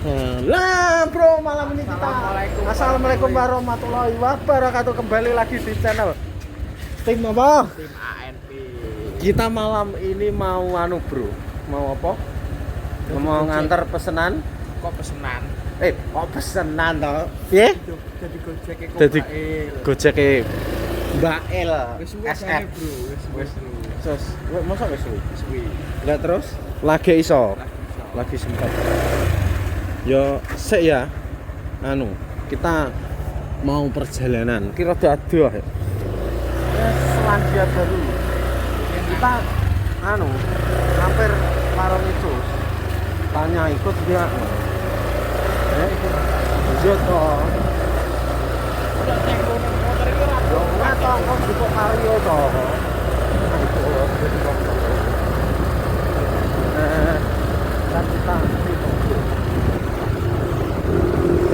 Lah bro, malam ini kita Assalamualaikum warahmatullahi wabarakatuh. Kembali lagi di channel Tim apa? Tim ANP. Kita malam ini mau bro. Mau apa? Mau ngantar pesenan. Kok pesenan? Kok pesenan toh? Piye? Jadi Gojek e kok Jadi Bail. Gojek Mbak El Wis SF. bro, wis Sos, masa wis suwi. Lah terus lagi iso. Lagi iso. Lagi sempat. Yo sik ya. Kita mau perjalanan. Kira dadoh ya. Selandia Baru. Kita hampir warung itu. Tanya ikut dia. Iya toh. Udah tenggo nang motor iki ora Yo ngato kok buka Mario toh. Kan kita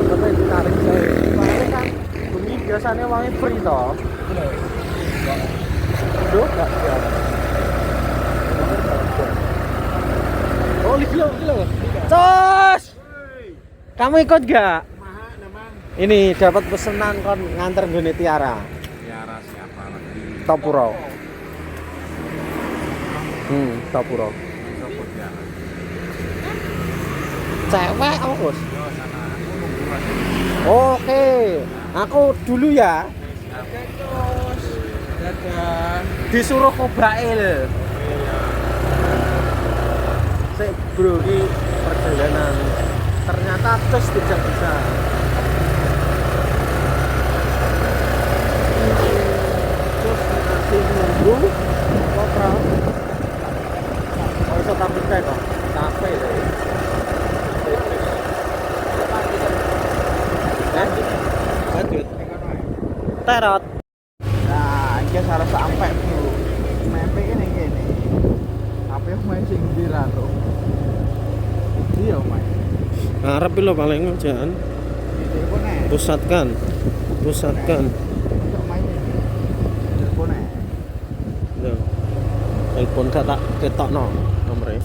tapi ditarik saya kemarin kan bumi biasanya wangi free toh. Aduh gak siapa. Oh kilo Cos, kamu ikut gak? Ini dapat pesanan kon nganter gini Tiara Tiara siapa lagi? Topuro. Topuro. Sopo Tiara? Cewek apa bos? Yo sana aku nunggu aja. Oke, aku dulu ya. Oke, Cos. Dadah. Disuruh Kobrail. Iya. Sik bro, ini perjalanan ternyata terus tidak bisa. Terus masih nunggu Kopra. Oh, iso tapi kok. Capek deh. Lanjut. Terot. Nah, iki harus sampai bro. Mepe ini gini. Apa yang main sing ndi ra to? Iya, main. Ngarep lho paling jangan. Iki kok nek. Pusatkan. Untuk main ini. Telepon nek. Lho. Telepon gak tak ketokno nomere.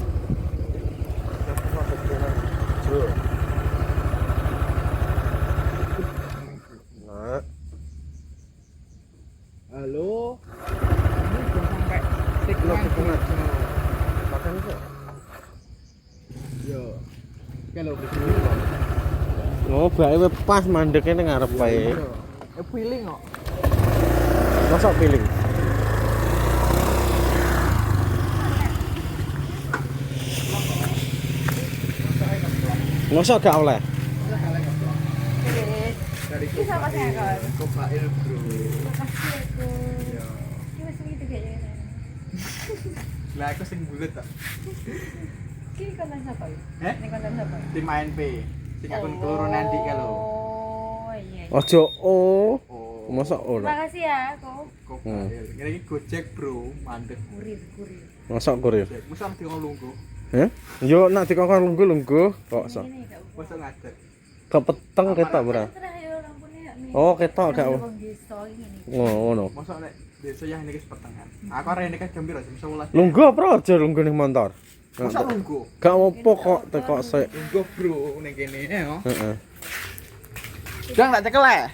Nah, Halo. Ini udah sampai tikungan. Makan kok. Yo. Kalau begini Oh, bae pas mandeke ning ngarep bae. feeling kok. Mosok feeling. Mosok gak oleh. Dari Ini sama saya kan. Kobail bro. Makasih aku. Yo. Ini masih gitu kayaknya. Lah aku sing bulet tak. Ini konten siapa ya? Eh? Ini konten siapa ya? Tim ANP. Sing aku keloro nanti kalau. Oh iya. Ojo Oh. mosok oleh. Makasih ya aku. Kobail. Ini Gojek bro, mandek. Kurir. Mosok kurir. Gojek. Masa mesti ngolongku. Heh? Yo nak dikongkon lungguh kok sok. Ini gak Masa ngajak. Kepeteng ketok, Bro. Terah ya lampunya nih. Oh, ketok gak. Bang Gisto ini. Ngono. Masa nek desa yang ini pertengahan. Aku arek ini kan jam piro? Jam 11. Lungguh bro, aja lungguh ning motor. Masa nunggu? Gak opo kok tekok sik. Nunggu bro ning kene yo. Heeh. Jang tak cekel ya.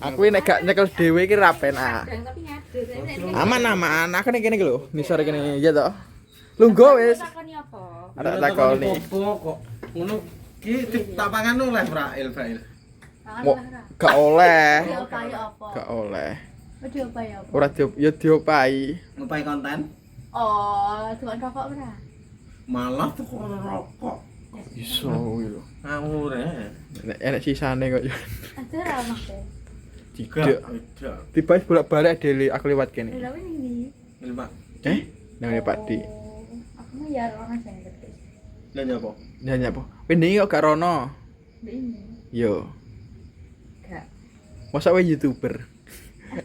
Aku nek gak nyekel dhewe iki ra penak. Tapi ngadir. Aman. Aku ning kene iki lho. Nisor kene ya toh. Lungguh wis. Takoni apa? Ada takoni. Opo kok. Ngono ki ditapangan oleh Frail. Mo gak oleh. Diopai apa? Gak oleh. Diopai apa? Ora ya diopai. Ngupai konten Oh, tukang rokok ora? malah tuh rokok. Iso iki lho. Ngawur Enek sisane kok. Ada ra Mas? Tidak. Tiba bolak-balik dele aku lewat kene. Lha ini. Nang Pak Di. Oh, aku mah ya orang aja yang gede. Lah nyapa? Nyanyi apa? Wingi kok gak rono. Ini. Yo. Gak. Masa we YouTuber?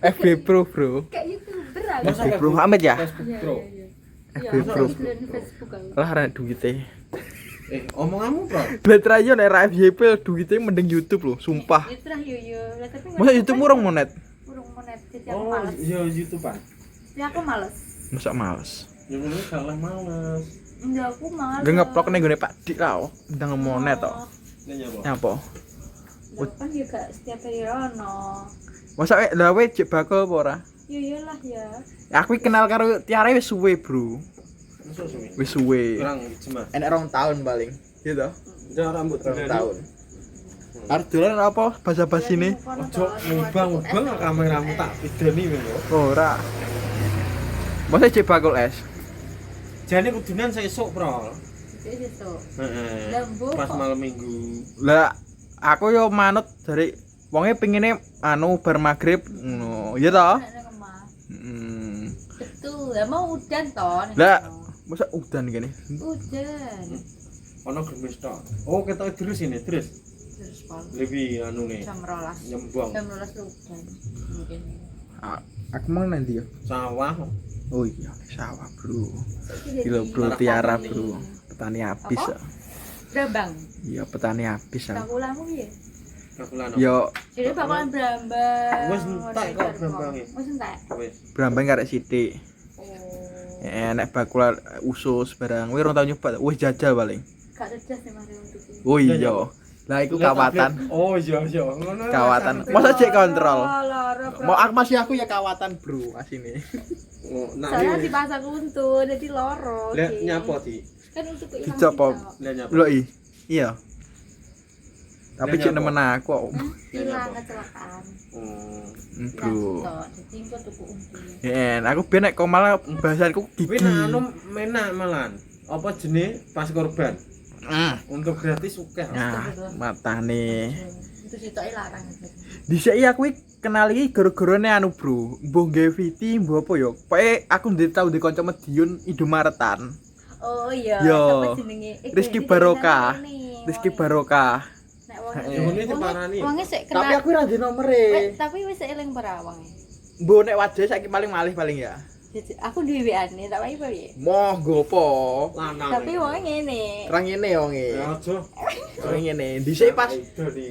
FB Pro, bro. Kayak YouTuber aku. Masa FB Pro Ahmed ya? Facebook Iya, Pro. iya. FB Iya, Pro. aku di Facebook aku. Lah arek duwite. Omonganmu, Bro. Betrayo nek ra FYP duwite mending YouTube lho, sumpah. Itu lah yo. Lah tapi Masa YouTube murung monet? urung monet jadi aku Oh, males. iya YouTube-an. Jadi aku males. Masa males. Ya ngono kalah males. Enggak aku males. Gak ngeplok ning gone Pak Dik lah, ndang monet to. Nyapa? Lah kan juga setiap hari ono. Masa lha kowe jek bakul apa ora? Ya iyalah ya. Aku kenal karo Tiara wis suwe, Bro. Masuk suwi. Wis suwe. Kurang jemas. Enak 2 tahun paling. Gitu. Jangan rambut 2 tahun. Arep dolan apa basa-basi ini? Ojo ngubang-ubang kameramu tak pidani men yo. Ora. Masa jek bakul es? Jane kudunan sesuk, Bro. Itu. Heeh. Lembu Pas kok. malam Minggu. Lah aku yo manut dari wonge pengine bar magrib ngono. Iya toh? Nek nang omah. Betul. Lah mau udan toh. nek Lah, kono. masa udan gini? Udan. Ono gemes tok. Oh, ketok terus ini, terus. Terus pon. Lebih anu nih, Jam 12. nyembong Jam 12 udan. Mungkin. Aku mau nanti ya. sawah. Oh iya, sawah, Bro. Saiki Gila, jadi Bro, Marak Tiara, petani. Bro. Petani habis. Apa? Ya. Brambang. Iya, petani habis. Ya. Kakulamu piye? Kakulan. Yo, Jadi bakalan brambang. Wes entek kok brambange. Wes entek. Wes. brambang karek sithik. Oh. Enek bakul usus barang. Kowe ora tau nyoba, wis jajal paling. Gak tedas nih mari untuk itu. Oh Iya, iya. Lah iku kawatan. Oh iya iya, ngono. Kawatan. Masa cek kontrol? Lara, Bro. Mau aku masih aku ya kawatan, Bro, asine. Oh, nah Soalnya ini. dipasang untuk jadi loro. Lah Ki. nyapo di. Kan untuk keilang. Dicopo. Lah nyapo. Lho iya. Tapi Lah, cek nyapa? nemen aku. kok. Hilang kecelakaan. Oh. Bro. Jadi engko tuku umpi. Aku ben nek kok malah bahasanku Kuwi gigi. nak anu menak malan. Apa jenis pas korban? Untuk gratis oke. Nah, matane. Itu sitoke larang. Dhisik aku kenal iki gara-garane anu, Bro. Mbuh gawe VT, mbuh apa ya? Pokoke aku ndek tau di kanca Medion Indomaretan. Oh iya, Yo. apa jenenge? Rizky Barokah. Rizky Barokah. Nek wong Eh, ngene diparani. Wonge sik kenal. Tapi aku ora di nomere. Tapi wis eling berawang. Mbuh nek wajah saiki paling malih paling ya. Aku duwe WA-ne, tak wae piye? Moh gopo. Lanang. Tapi wonge ngene. Terang ngene wonge. Ya aja. Terang ngene. Dhisik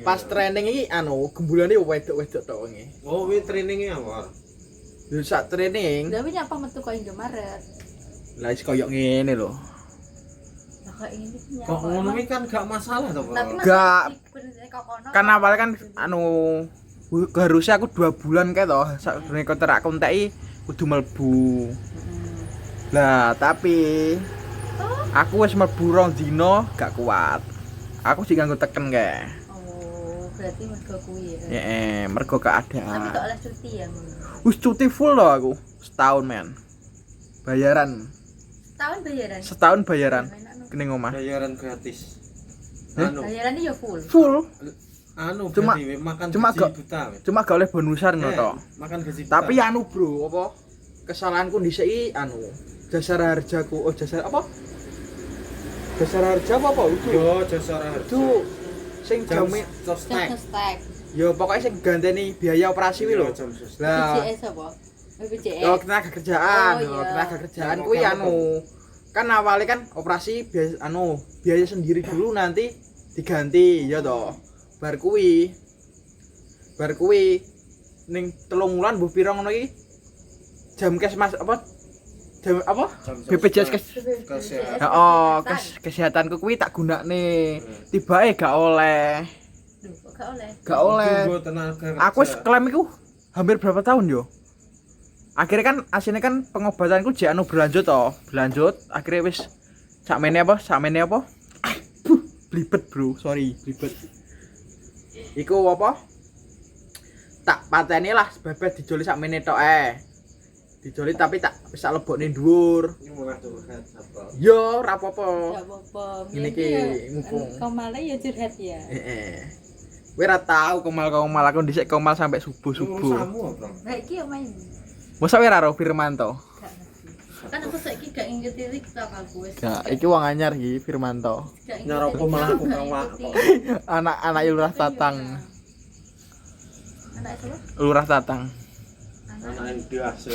pas training iki anu gembulane wedok-wedok tok wonge. Oh, wi trainingnya awal. Yo sak training. Lah nyapa metu kok Indomaret. Lah wis koyo ngene lho. Lah kok ini nyapa. Kok ngono wi kan gak masalah to, Bro. Tapi Gak. kok kono. Kan awalnya kan anu harusnya aku 2 bulan kayak toh sakjane kontrak aku enteki kudu mlebu. Lah tapi aku wis mlebu 2 dina gak kuat. Aku sih nganggo teken kae. Oh, berarti mergo kuwi ya. Heeh, mergo Tapi keadaan. kok oleh cuti ya ngono. Wis cuti full loh aku setahun men. Bayaran Tahun bayaran. setahun bayaran Enak, no. kening omah. Bayaran gratis. Hah? Anu, Bayarannya ya full. Full. anu Cuma- berarti, makan cuma gaji gak- buta. weh. Cuma gak oleh bonusan ngono tok. Makan gaji buta. Tapi anu bro, apa kesalahanku dhisik iki anu jasara harjaku. Oh jasara apa? Jasara harja apa itu? yo jasara harja. Itu sing jamin sostek. Stek. ya pokoknya sing ganteni biaya operasi kuwi lho. Jam sostek. Lah, BPJS apa? BPJS. oh tenaga kerjaan, Oh, oh, iya. tenaga kerjaan Yang kuwi apa? anu. Kan awalnya kan operasi biaya sendiri dulu nanti diganti ya toh. Bar kuwi ning 3 wulan mbuh pira ngono iki? Jam kes mas apa? Jam apa? Jam BPJS kes. Kesehatan. Ya, oh, kesehatanku kuwi tak gunakne. Tibake gak oleh. Duh, kok gak oleh. Gak oleh. Tunggu tenaga Aku wis kerja. klaim iku hampir berapa tahun yo. Akhirnya kan aslinya kan pengobatanku jek anu berlanjut toh. Berlanjut akhirnya wis sakmene apa? Blibet, Bro. Sorry, blibet. Iku apa? Tak pateni lah bebet dijoli sakmene tok Dijoli tapi tak bisa lebokne dhuwur. Ini mulai curhat apa? Yo, ora apa-apa. Gak apa-apa. Ini ki mumpung. Kau malah ya curhat ya. Heeh. Kowe ora tau komal aku dhisik komal sampai subuh-subuh. Urusanmu, Bro. Nah, iki ya main. Masa kowe ora ro Firmanto? Gak ngerti. Kan aku saiki gak inget lirik tak aku wis. Gak, iki wong anyar iki Firmanto. Gak inget Nyaropo lirik, malah aku gak kawak. ngikuti. Anak Lurah Tatang. Anak itu Lurah Tatang. Anak yang biasa.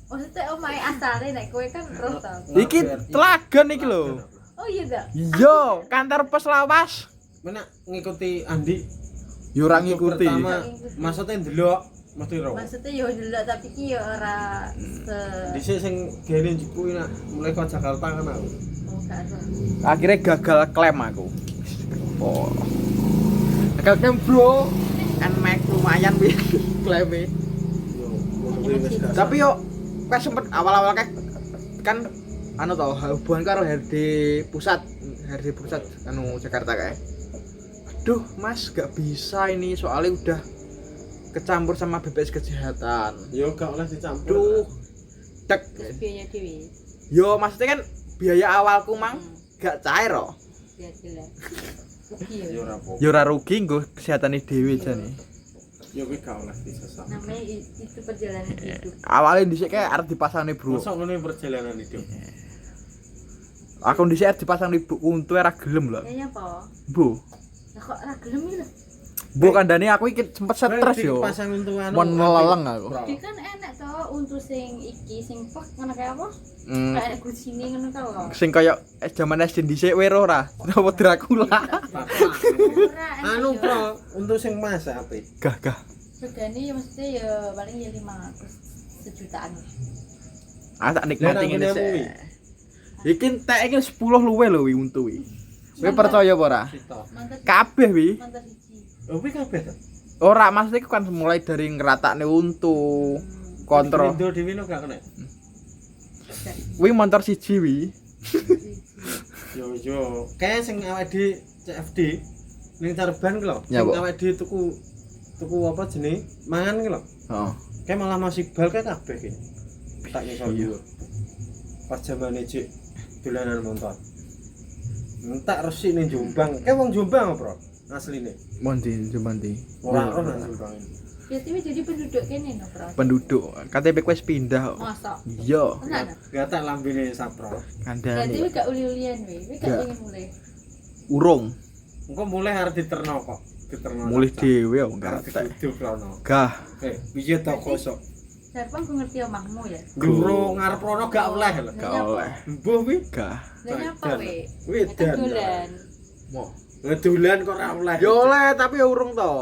maksudnya omahe asale nek kowe kan roh ta. Iki telagan iki lho. Oh iya gak? Iya, kantor pos lawas. Mana ngikuti Andi? Yo ora Untuk ngikuti. Pertama, maksudnya ndelok mesti ro. Maksudnya ya delok tapi ki ya ora se Dhisik sing gene njupuk nak mulai ke Jakarta kan aku. oh gak roh. Akhirnya gagal klaim aku. Oh. Kan bro, kan make lumayan wi klaime. Yo, ngono kuwi wis gak Tapi yo kayak sempet awal-awal kayak kan anu tau hubungan karo HRD pusat anu Jakarta kayak. Aduh, Mas, gak bisa ini soalnya udah kecampur sama BPJS kesehatan. yo gak oleh dicampur. Duh. Dek. Terus biaya dewi. Yo maksudnya kan biaya awalku mang gak cair kok. Ya jelas. Rugi ya. Yo ora apa. Yo ora rugi nggo kesehatane dhewe jane. Yo kuwi gak oleh disesat. Namanya itu perjalanan hidup. Awalnya dhisik kayak arep dipasangne, Bro. Mosok ngene perjalanan hidup. Aku dhisik arep dipasangne Bu untu ora gelem lho. Kayaknya apa? Bu. Lah kok ora gelem iki lho. Bu kandhane aku iki sempet stres yo. Pasang untuk anu. Mon meleleng aku. Iki kan enak to untuk sing iki sing plek ngono kayak apa? Hmm. Kayak kucine ngono ta lho. Sing kaya jaman SD dhisik weruh ora. Apa Dracula. Ora enak Anu, yo. Bro, untuk sing masak apik. Gah. Regane ya mesti ya paling ya 500 sejutaan. Ah tak nikmati Lah, ngene nang punya sik. Iki entek iki 10 luwe lho wi untu wi. Kowe percaya apa ora? Sitok. Mantap. Kabeh wi. Mantap siji. Oh, kuwi kabeh to. Ora maksudnya kan mulai dari ngeratakne untu, kontrol. Indo dhewe no gak kena. Wi motor siji wi. Yo. Kayak sing awake di CFD ning Tarban ki lho. Ya, Sing Bu. awake di tuku apa jenenge? Mangan ki lho. Heeh. Kayak malah masih bal kayak kabeh ki. Tak nyesal Iya. dulu. Pas zamane cik dolanan motor. Entak resik ning Jombang. Kayak wong Jombang, Bro. Asline. Mondi, Jumanti. Ora ora nang Jombang. Ya tapi jadi penduduk kene no, Bro. Penduduk KTP wis pindah kok. Masa. Iya, Tenan. Gak tak lambene sapro. Berarti kandhane. wis gak uli-ulian wis gak Gak. pengen mulai. Urung, Engko mulai arep diterno kok. Diterno. mulih dhewe kok Arep enggak tak. dituduh krono. Gah, Piye to kosok? Sarpang ku ngerti omahmu ya. Guru ngarep rono gak oleh lho. gak oleh. Mbuh kuwi. Gah. Lah nyapa we? Kuwi Kita dolan. Mo. Ngedulan kok ora oleh. Yo oleh tapi ya urung to.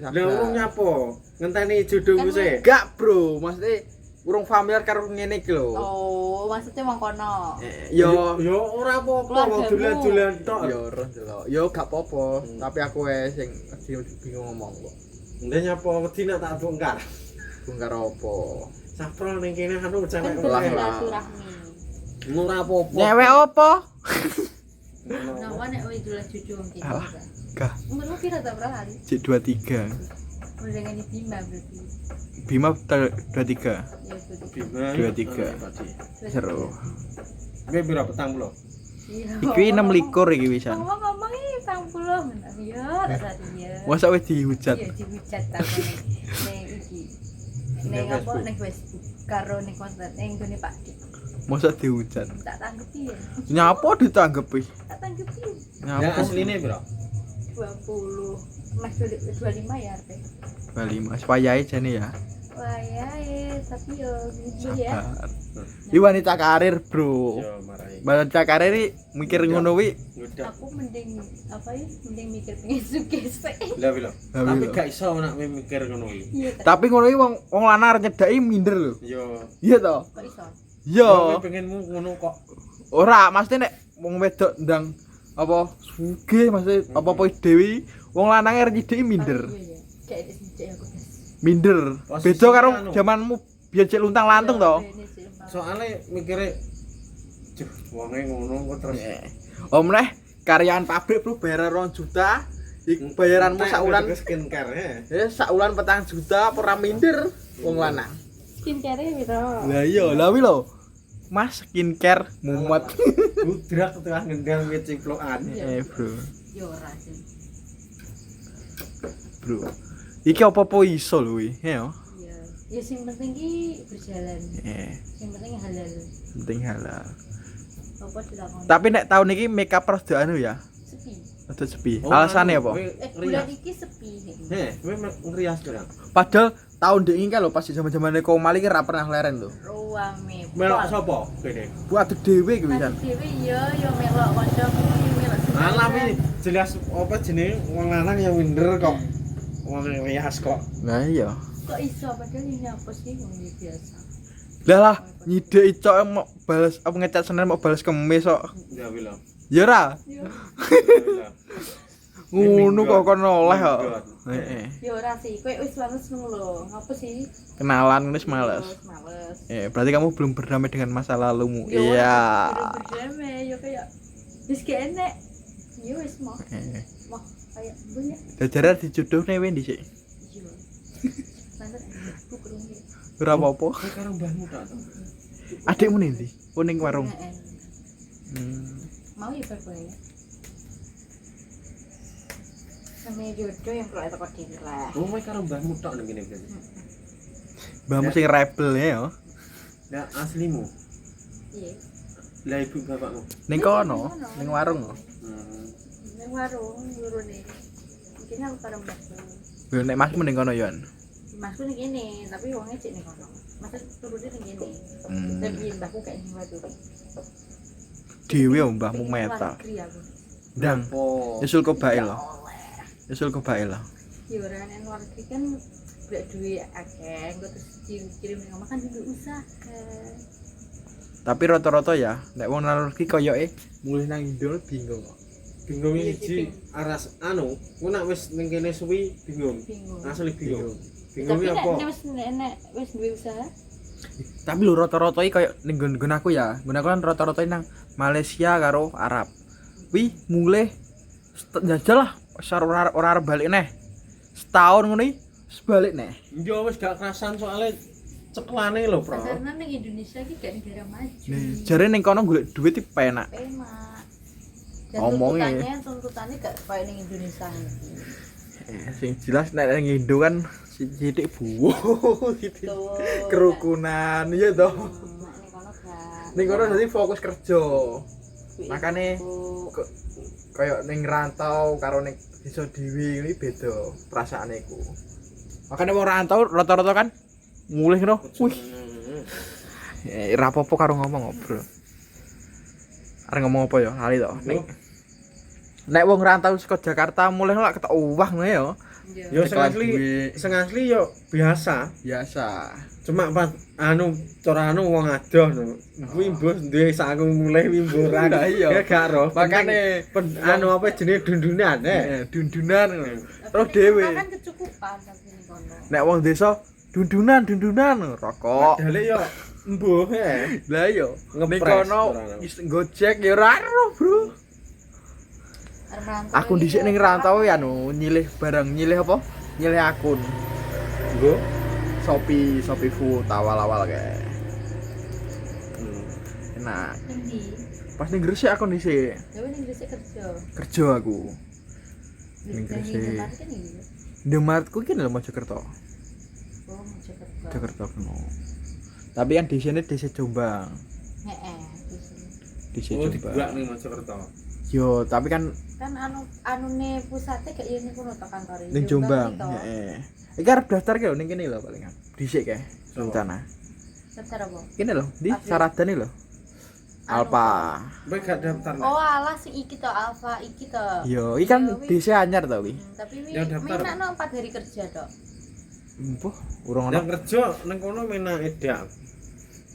Lah urung nyapo? Ngenteni jodohmu Kan sih. Gak, Bro. Maksudnya urung familiar karo ngene iki lho. Oh, maksudnya wong kono. Yo Yo ora apa-apa Keluargamu. wong dolan-dolan tok. yo ora delok. Yo gak apa-apa, tapi aku wis sing bingung ngomong kok. Ndek nyapa wedi nak tak bongkar. Bongkar apa? Sapro ning kene anu cewek Kan Lah, oleh. lah. bersilaturahmi. Ora apa-apa. Nyewek apa? Nah, nek wis dolan cucu wong kene. Alah. Gah, Umurmu pira ta, Bro? cek 23. Udah dengan Bima berarti. Bima 23. Ya betul. Bima. 23. Seru. Gue pira petang puluh. Iya. Iki 6 likur iki wisan. Ngomong iki 40 menah ya, tak ya. Masa wis dihujat. Iya dihujat ta ning iki. Ning apa ning Facebook karo ning konten ning gone Pak Dik. Masa dihujat. Tak tanggepi ya. Nyapa ditanggepi? Tak tanggepi. Ya Nyapa? asline pira? 20. Mas 25 ya arpe. Bali Mas wayahe jane ya. Wah ya, tapi yo gini ya. Sabar. Iki wanita karir, Bro. Yo marai. Wanita karir iki mikir ngono wi. Ngudak. Aku mending apa ya? Mending mikir pengen sukses. Lah pira? Lah, Tapi pira? gak iso nak mikir ngono kuwi. Iya ta. Tapi ngono iki wong lanang arep nyedaki minder lho. Yo. Iya to? Kok iso? Iya. Kowe pengenmu ngono kok. Ora, maksudnya nek wong wedok ndang apa sugih maksudnya apa-apa dhewe wong lanang arep nyedaki minder. Oh, iya. Kayak di sini aku guys. Minder. Posisinya Beda karo anu. zamanmu biyen cek luntang-lantung to. Soale mikire Juh, wonge ngono kok terus. Om neh karyawan pabrik bro bayar 2 juta. Iku bayaranmu sak wulan skincare sak wulan 4 juta ora minder wong lanang. Skincare piro? Lah iya, lah wi lho. Mas skincare mumet. Budrak tengah ngendang wit ciplokan. Bro. Yo ora sih. Bro. Iki apa-apa iso lho wi, ya. Iya. Ya sing penting ki berjalan. Sing penting halal. Penting halal. Apa dilakoni? Tapi nek tahun iki makeup rada anu ya, Sepi. rada sepi. Alasane apa? Bulan iki sepi. Kowe ngrias pirang? Padahal tahun dek iki lho pas zaman-zamane Komal iki ra pernah leren lho. Ruame. Melok sapa kene? Buat dhewe iki wisan. Dewe iya yo melok kancamu yo melok. Alah wi jelas apa jenenge wong lanang yang minder kok. Wong rias kok. Nah iya. Kok iso padahal ini apa sih wong biasa. Lah nyidek icok mau balas apa ngecat Senin mau balas Kemis kok. Ya bilang. Ya ora. Yo. Ngono kok kon oleh kok. Minggat. Heeh. Ya ora sih, kowe wis males ngono lho. Ngapa sih? Kenalan wis males. Wis males. Berarti kamu belum berdamai dengan masa lalumu. Ya, Iya. berdamai ya kayak wis gak enek. Ya wis mau. Heeh. Mau kayak banyak. Jajaran dijodohne wendi sik. Iya. Lanjut aku kerungi. Ora apa-apa. Kowe karo mbahmu tak to. Adikmu ndi? Oh ning warung. Heeh. Mau ya berboya. Namanya jodoh yang kalau itu diri lah. Oh, kowe karo mbahmu tok ning kene berarti. Mbahmu sing rebel ya. Lah aslimu. Iya. Lah ibu bapakmu. Ning kono, ning warung. Neng warung luru nih. Mungkin aku karo mbakku. Yo nek masmu ning kono yo. Masku ning kene, tapi wongnya cek ning kono. Masa turune ning kene. Dan biyen mbakku kayak ning watu. Dhewe yo mbahmu metal. Ndang. Oh. Nyusul Kobail lho. Nyusul Kobail lho. Ya ora nek luar negeri kan gak duwe akeh, engko terus kirim ning omah kan duwe usaha. Tapi rata-rata ya, nek wong nang iki koyoke mulih nang Indo bingung kok. Bingung iki aras anu, ku nek wis ning kene suwi bingung. Bingung. Asli bingung. Tapi Bingungnya nek apa? wis duwe usaha, Tapi lho rata-rata iki koyo ning nggon aku ya. Nggon aku kan rata-rata nang Malaysia karo Arab. Wi mulih njajal lah ora arep balik neh. Setahun ngono iki wis balik neh. Yo wis gak kerasan soalnya ceklane lho, Bro. karena ning Indonesia iki gak negara maju. Jare ning kono golek duit iki penak. Enak. Dan Ngomongnya. tuntutannya gak kayak ning Indonesia iki. Sing jelas nek ning Indo kan sithik buwo gitu. Tuh. Kerukunan iya toh. Ning kono gak. Ning kono dadi fokus kerja. Duit Makane ibu. Kayak ning rantau karo ning desa dhewe iki beda perasaane iku. Makane wong rantau rata-rata kan mulih no. Wih, ora apa-apa karo ngomong bro. Arep ngomong apa ya? Lali to. Nek wong rantau saka Jakarta mulih lak ketok uwah ngono ya. Yo sing asli yo biasa. Biasa. Cuma pas anu cara anu wong adoh no. Kuwi mbos duwe saku mulai wimburan. Lah iya. Ya gak ro. Makane Anu apa jenenge dundunan dundunan terus dhewe. Kan kecukupan tapi ning kono. Nek wong desa dundunan rokok. Padahal yo mbuh Lah iya, ning Ngepres kono orang. wis Gojek ya ora ero, Bro. Arep rantau Aku iki dhisik ning yo rantau ya anu nyilih barang, nyilih apa? Nyilih akun Nggo. Shopee Food awal-awal kayak. Enak. Endi? Pas ning Gresik aku dhisik Ya ning Gresik kerja. kerja aku. Ning Dan Gresik. di Indomaret kan iki. Indomaretku iki lho Mojokerto. Oh, Mojokerto. Jakarta kuno. Tapi kan di sini desa Jombang. Heeh, di sini. Desa Oh, dibuat Jombang. ning Mojokerto. Yo, tapi kan Kan anune pusate gak yo ning kono to kantore. ning Jombang. Heeh. Iki arep daftar ki lho ning kene lho palingan. Dhisik kae rencana. Daftar apa? Kene lho, di Apa? Saradane lho. Alpa. Kowe gak daftar. Oh, alah sing iki to Alfa iki to. Yo, iki kan Yo, wi. desa anyar to wi. Tapi wi Yang daftar. menakno 4 hari kerja tok. Empuh, urung Yang ono. kerja ning kono mena edak.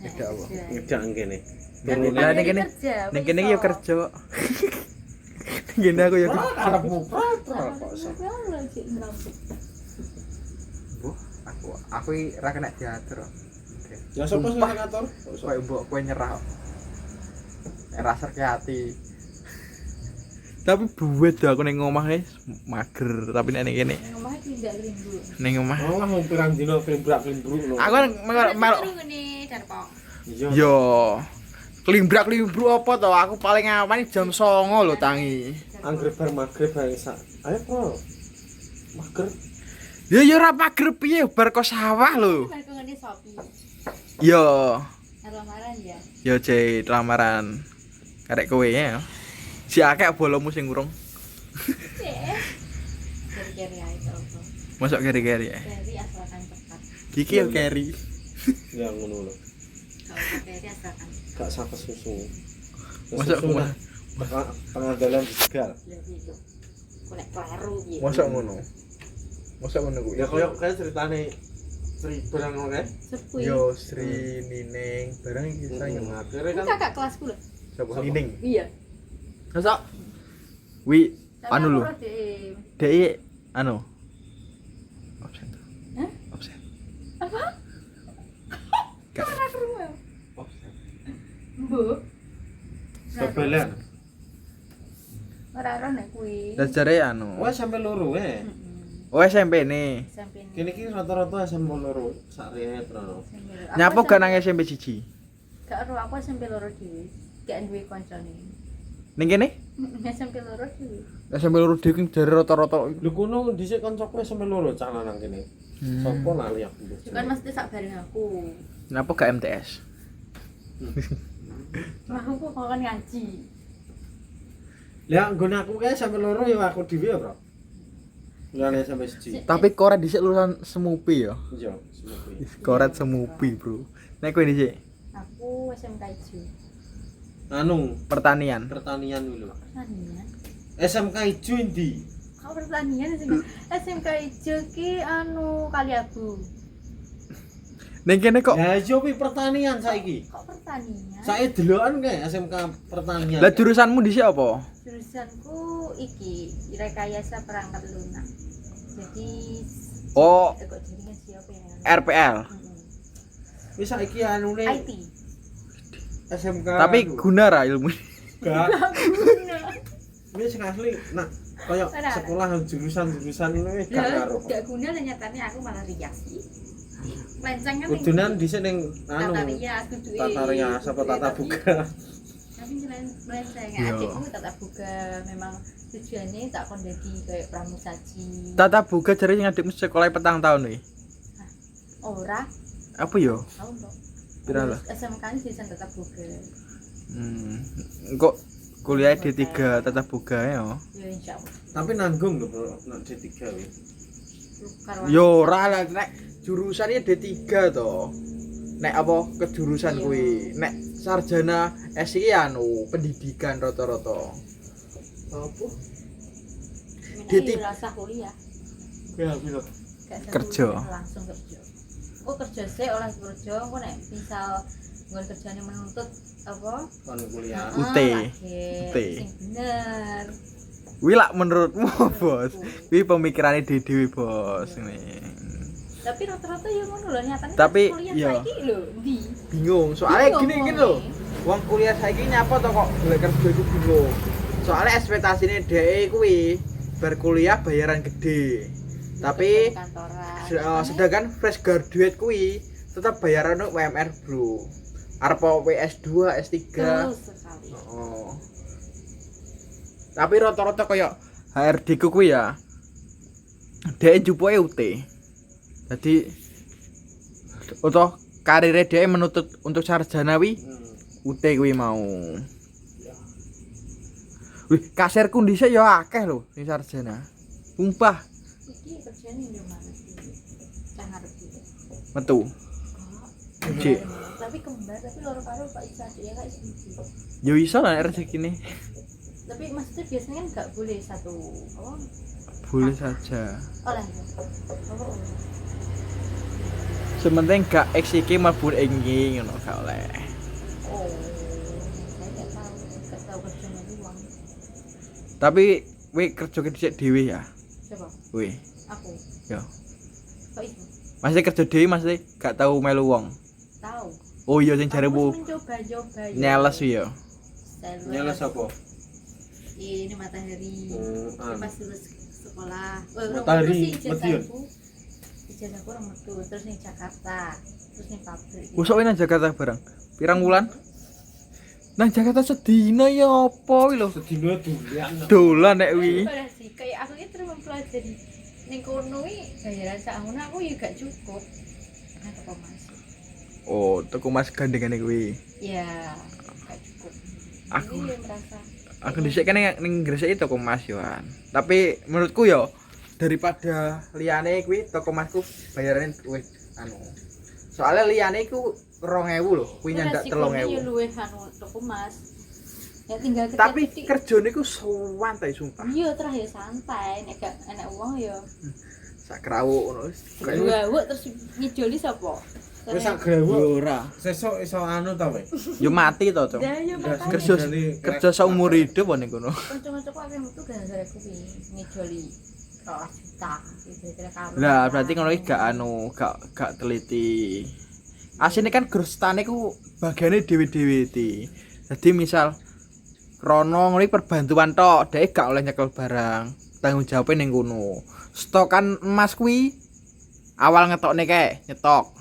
Edak apa? Edak kene. Dan Lah, empat hari ning kene- kerja, Ning apa kene iso? yo kerja. Ning kene aku yo kerja. Arepmu pro Apa sih ngelampuk? Empuh, aku ora kena diatur. Ya sapa sing ngatur? Kowe mbok kowe nyerah. Ora serke ati. Tapi buwet aku ning omah wis mager, tapi nek ning kene Ning omah iki ndak limbu. ning omah. Oh, wong pirang dino klimbrak-klimbruk lho. Aku kan melok ngene Darpo. Iya. yo klimbrak-klimbruk apa to? Aku paling aman jam 09.00 lho tangi. Anggrek bar magrib ae sak. Ayo, Bro. Mager. Ya yo ora mager piye bar kok sawah lho. Mereka ngene Shopee. Yo, Lamaran ya. yo cek lamaran. Karek kowe ya. Si akeh bolomu sing urung. Dari ae to. Masuk keri-keri ya. Dari asalkan cepat. Iki yo keri. Ya ngono lho. Kalau dari asalkan. Gak saka susu. Masuk Susu rumah. nah, tengah dalam dijegal. Ya gitu. Kolek kleru gitu. Masuk ngono. Masuk ngono kuwi. Ya koyo kayak ceritane barang ngono kae. Sepuh. Yo Sri Nining barang iki sayang. Akhirnya Ini kan kakak kelasku lho. Sapa Nining? Iya. Masa? Wi Tapi anu aku lho. roh deh, Dek anu. Absen. Hah? Absen. Apa? Gak. Ora krungu. Oh, Bu. Babalan. Ora ora nek kuwi. Dajare anu. Wah sampe loro Oh SMP nih. Sampai Kene iki rata-rata SMP loro sak retro. Nyapo gak nang SMP siji? Gak ero aku SMP loro dhewe. Gak duwe kancane. Ning kene? SMP loro dhewe. SMP loro dhewe ki dari rata-rata. Lho kono dhisik kancaku SMP loro cah lanang kene. Sopo lali aku. Kan mesti sak bareng aku. Napa gak MTS? Aku kok kan ngaji. Lah nggone aku kae SMP loro ya aku dhewe ya, Bro. Lane sampai siji. Tapi koret dhisik lulusan Semupi ya. Iya, semoga. Koret Semupi, Bro. Nek kowe dhisik Aku SMK Ijo. Anu, pertanian. pertanian dulu. Pertanian. SMK Ijo endi? Kok pertanian sih? SMK Ijo ki anu Kaliabu. Ning kene kok Ya iya pi pertanian saiki. Kok pertanian? Saiki delokan kae SMK pertanian. lah jurusanmu dhisik apa? Jurusanku iki rekayasa perangkat lunak. Jadi Oh, kok jenenge siapa ya? RPL. Wis saiki anune IT. SMK. Tapi guna ra ilmu. gak. Wis asli nak koyo Ora. sekolah jurusan-jurusan ini gak Lah, karo. gak guna lah nyatane aku malah riasi. Lenceng kan Kudunan dhisik ning anu tata rias kudu tata rias apa tata buka. Tapi melenceng Iya. adikku tata buka memang tujuannya tak kon dadi kayak pramusaji. Tata buka jare sing adikmu sekolah petang tahun nih. Ora, Apa yo? tahun to. Pira lah? SMK ini jurusan tata buka. Kok kuliah D3 tata buka ya? Ya insyaallah. Tapi nanggung lho Bro, nek D3 wis. Karo Yo ora lah nek jurusannya D3 to. Nek apa kejurusan kuwi? Nek sarjana SI anu pendidikan rata-rata. Apa? Diti- rasa kuliah. Ya bisa. Gak usah Kerja. kuliah, langsung kerja. Kok kerja sih oleh kerja, kok nek misal nggon kerjane menuntut apa? Kon kuliah. UT. UT. Sing bener. Kuwi lak menurutmu bos? Kuwi pemikirannya dhewe bos ini. Tapi rata-rata ya ngono lho nyatane. Tapi, kuliah iya. saiki lho ndi? Bingung soalnya Bingung, gini lho. Wong kuliah saiki nyapa to kok golek kerja iku bingung. Soalnya ekspektasine dhek kuwi bar kuliah bayaran gede. Tapi kantoran. sedangkan fresh graduate kuwi tetap bayaran UMR, Bro. Arep WS2, S3. Terus sekali. Oh. Tapi rata-rata kaya HRD ku kuwi ya. Dhek jupuke UT. Jadi untuk karirnya dhek menuntut untuk sarjana wi UT kuwi mau. Wih, kasirku dhisik ya akeh lho sing sarjana. Sumpah, Iki kerjane yo mana sih? Cah ngarep iki. metu. Cik. Tapi kembar tapi loro karo Pak Isa ya kayak gitu. Yo iso lah nek rezekine. Tapi maksudnya biasanya kan nggak boleh satu oh Boleh saja. oleh oh, Sementing gak X iki mlebu ing ngono gak oleh. oh saya nggak tahu kerjanya uang Tapi kowe kerja dhisik dhewe ya. coba Kowe. aku Yo. kok itu Masih kerja dhewe masih gak tau melu wong. tahu Oh iya sing aku jaremu mencoba nyeles ya. Nyeles apa? ini matahari pas lulus sekolah Matahari, Madiun. ijazahku orang metu terus nih Jakarta terus nih pabrik Usuk nang Jakarta bareng. Pirang wulan? Nang Jakarta sedina ya apa kuwi lho. Sedina dolan. Dolan nek wi. Parah sih, kayak aku ini terus mempelajari ning kono wi bayaran sak ngono aku ya gak cukup. Nah, kok masuk. Oh, tuku mas gandengane kuwi. Ya, gak cukup. Aku- Jadi, ya merasa Aku dhisik kan ning Gresik toko mas yoan. Tapi menurutku ya daripada liyane kuwi toko masku bayarane luwih anu. Soalnya liyane iku 2000 lho, kuwi nyandak resikonya ya 3000. luwih anu toko mas. Ya tinggal kerja Tapi titik. kerjane iku santai sumpah. Iya terus ya santai, nek gak enak uang ya. Sak krawu ngono wis. Gawuk terus ngijoli sapa? Wis sak grewuk. Yo ora. Sesuk iso anu ta we. Yo mati to, Cok. Ya ya makanya Kerja kerja saumur hidup ning kono. kanca-kancaku akeh metu gara-gara kuwi ngijoli. juta. Kira-kira karo. Lah berarti ngono iki gak teliti. Asine kan grostane ku bagiane dhewe-dhewe ti. Dadi misal krono ngono perbantuan tok, dhek gak oleh nyekel barang. Tanggung jawabnya ning kono. Stokan emas kuwi awal ngetokne kae nyetok.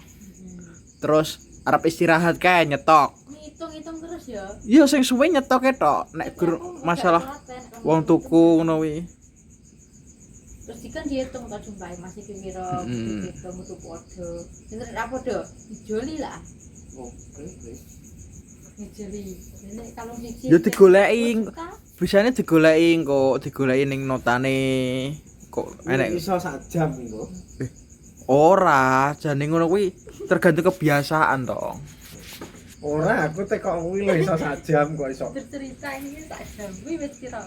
Terus arep istirahat kae nyetok. Hitung-hitung terus ya. Iya sing suwe nyetoke tok. Nek masalah wong tuku ngono kuwi. Terus kan dihitung to jumlahe masih kira gitu mutu padha. Bener ra padha? Dijoli lah. Oke. Dijoli. Nek kalau siji. Ya digoleki. Bisane digoleki kok, digoleki ning notane. Kok enek Iso sak jam iku. ora, jane ngono kuwi tergantung kebiasaan to. Ora, aku tekok kuwi lho iso sak jam kok iso. Cerita ini tak jam kuwi wis kira.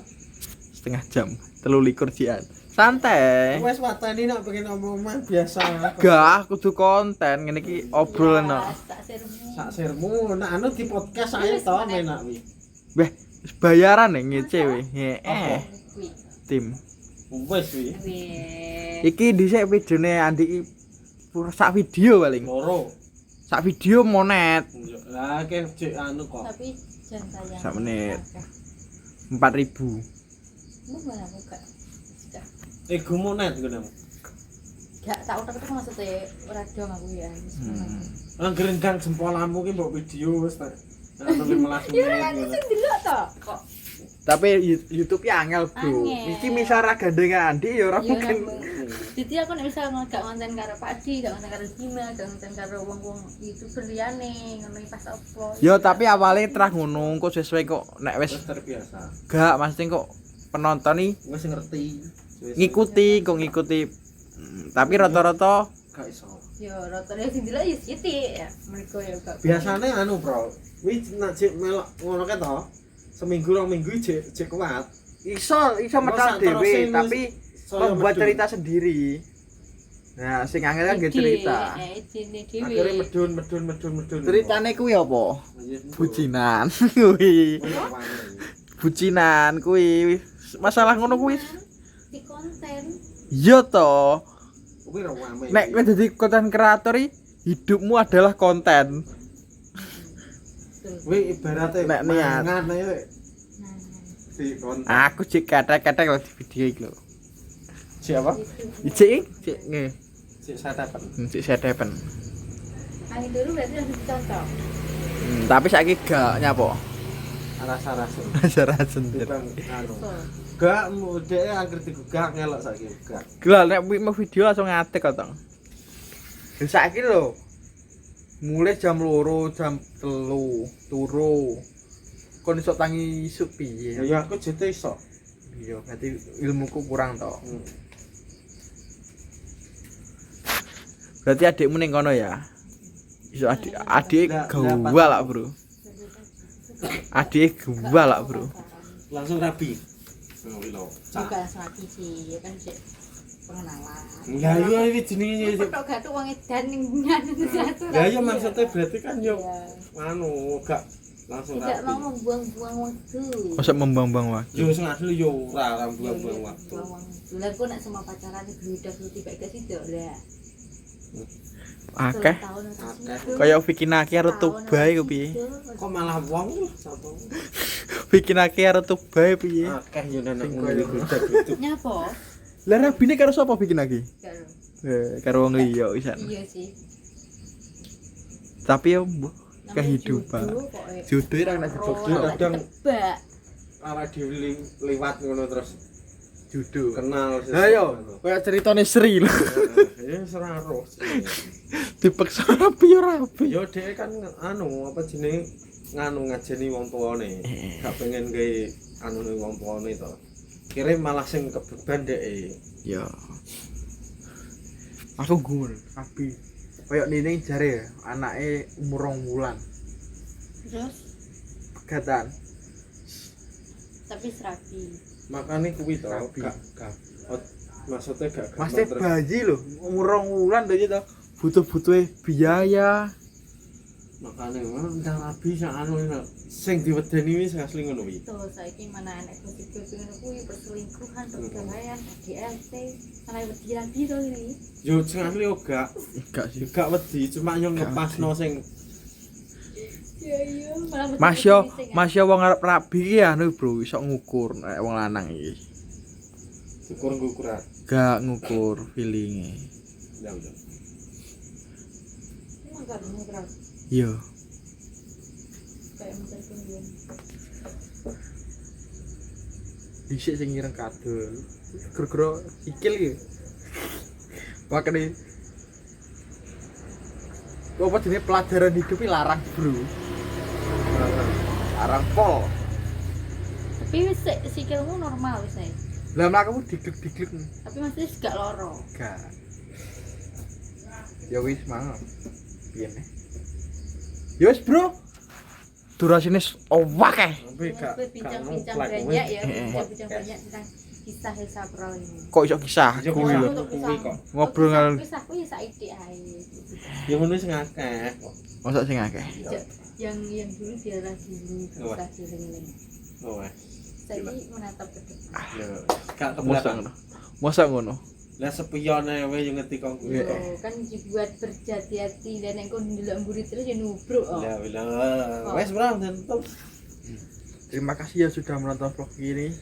Setengah jam, 23 jian. Santai. Wes wateni nek pengen omong biasa. Gak, kudu konten ngene iki obrolan to. Tak sermu. Sak sirmu nek anu di podcast ae to menak kuwi. Weh, wis bayaran nih ngece we. Heeh. Kuwi. Tim. Wes kuwi. Wih. Iki dhisik videone Andi sak video paling. Loro. Sak video monet Lah ke cek anu kok. Tapi jangan sayang. Sak menit. 4.000. Lu mana buka? Ego monet ngono. Gak tak utak-utak maksudnya ora dong aku ya. Angger enggang jempolamu ki mbok video wis tak. Anu 15 menit. Ya kan sing delok to kok. Tapi YouTube ya angel, Bro. Angel. Iki misal ra gandengan Andi ya ora Iya, mungkin. jadi aku nek misal gak konten karo Pak Di, gak konten karo Dima, gak konten karo wong-wong YouTuber liyane, ngono iki pas upload. Ya tapi awalnya terah ngono kok sesuai kok nek wis Wis terbiasa. gak mesti kok penonton nih Wis ngerti. ngikuti. Tapi rata-rata Gak iso. Yo rotone sing delok ya sithik ya. Mergo ya gak. Biasane anu, Bro. Wis nek cek melok ngono kae to. Seminggu 2 minggu cek kuat. iso Masa medal dhewe terusin tapi Saya membuat medun. cerita sendiri. Nah, sing angel kan nggih cerita. Idene dhewe. Akhirnya medun. Ceritane kuwi apa? Bucinan kuwi. Bucinan kuwi. Masalah ngono kuwi. Di konten. Iya to. Kuwi ra wame. Nek kowe dadi konten kreator hidupmu adalah konten. kuwi ibarate Nek niat. mangan ae di konten. Aku cek katek-katek lho di video iki lho. Siapa? Cek nge. Cek satapan. Cek sedepen. Angin dulu berarti langsung dicontoh. Tapi saiki gak nyapo. Rasa-rasa. Rasa-rasa sendiri. Bang anu. Gak dhek anggere digugah ngelok saiki gak. Gila nek mau video langsung ngatek kok tong. Saiki lho. Mulai jam 2, jam 3 turu. Kon iso tangi isuk piye? Ya aku jete iso. Iya, berarti ilmuku kurang to. Berarti adikmu ning kono ya. Iso adik gua lah, Bro. Adik gua lah, Bro. Langsung rabi. Lho. Bukan lagi sih, ya kan sih pengenalan. Ya iya iki jenenge. Petok gatuk wong edan ning ngene satu. Ya iya maksudnya berarti kan yo anu gak langsung Tidak rabi. mau membuang-buang waktu. Masa membang-bang waktu. Yo sing asli yo ora buang-buang waktu. Lah kok nek sama pacaran gludak lu tiba ke situ lah. Akeh. Akeh. Kaya Vicky Naki karo Tubai ku piye? Kok malah wong satu. Vicky Naki karo Tubai piye? Akeh yo nenek ngono iki. Nyapa? Lah rabine karo sapa Vicky Naki? Karo. Karo wong liya pisan. Iya sih. Tapi yo Namanya kehidupan. jodoh pokoknya. Jodoh ra nek Jodoh kadang Tebak. awak dhewe liwat ngono terus jodoh. kenal. Ayo, kaya ceritane Sri lho. Ya ora roh. Dipeksa rapi yo rapi. Yo dhek kan anu apa jenenge nganu ngajeni wong tuane. Gak pengen gawe anune wong tuane to. Kira malah sing kebeban dhek. Ya. Aku gumun, rapi. Kaya Nining jare ya, anake umur 2 wulan. Terus Pegatan. tapi serapi. Makane kuwi to Rabi. gak maksudnya gak Masih terus. bayi lho, umur 2 wulan lho to. Butuh-butuhe biaya. Makane ndang rabi sak anu sing diwedeni wis asli ngono kuwi. Tuh saiki mana anak gosip-gosip ngono kuwi perselingkuhan pergaulan ADLT malah wedi lagi to ini. Yo sing asli yo gak Enggak sih. gak wedi cuma yo ngepasno sing Iya malah wedi. Mas yo wong arep rabi ki anu bro iso ngukur nek wong lanang iki. syukur ngukuran. Gak ngukur feelinge. Ya udah. Enggak beneran Iya. kayak macam kemudian. Dhisik sing ngireng kadul. Gro-gro sikil iki. Makane kok apa jenenge pelajaran hidup iki larang, bro. Larang pol. Tapi wis sikilmu normal wis ae. Lah mlakmu diglek-diglek. Tapi masih gak loro. Gak. Ya wis mangap. Piye nih? Ya wis, bro. Durasine akeh. Tapi gak Bincang-bincang banyak ya, bincang-bincang banyak tentang kisah Sapro ini. Kok iso kisah Iya, kuwi lho. kuwi kok. Ngobrol ngalor. Kisah kuwi saiki ae. Ya ngono sing akeh. Masa sing akeh. Yang dulu biarlah dulu kisah dieling-eling. Oh wes. Saiki menatap ke depan. Ya gak Masa kebelakang. ngono. Masa ngono. Lah sepiyone wae yo ngerti kok kuwi. Iya. Kan dibuat berhati-hati dan nek kon ndelok mburi terus ya nubruk. Ya wes bro tutup. Terima kasih ya sudah menonton vlog ini.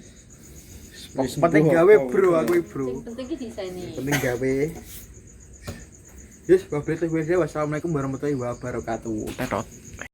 Wis Penting mbuh gawe apa, bro udah. aku iki, bro. Sing penting ki disene. Penting gawe. Yes, wabillahi taufiq. Wassalamualaikum warahmatullahi wabarakatuh. Tetot.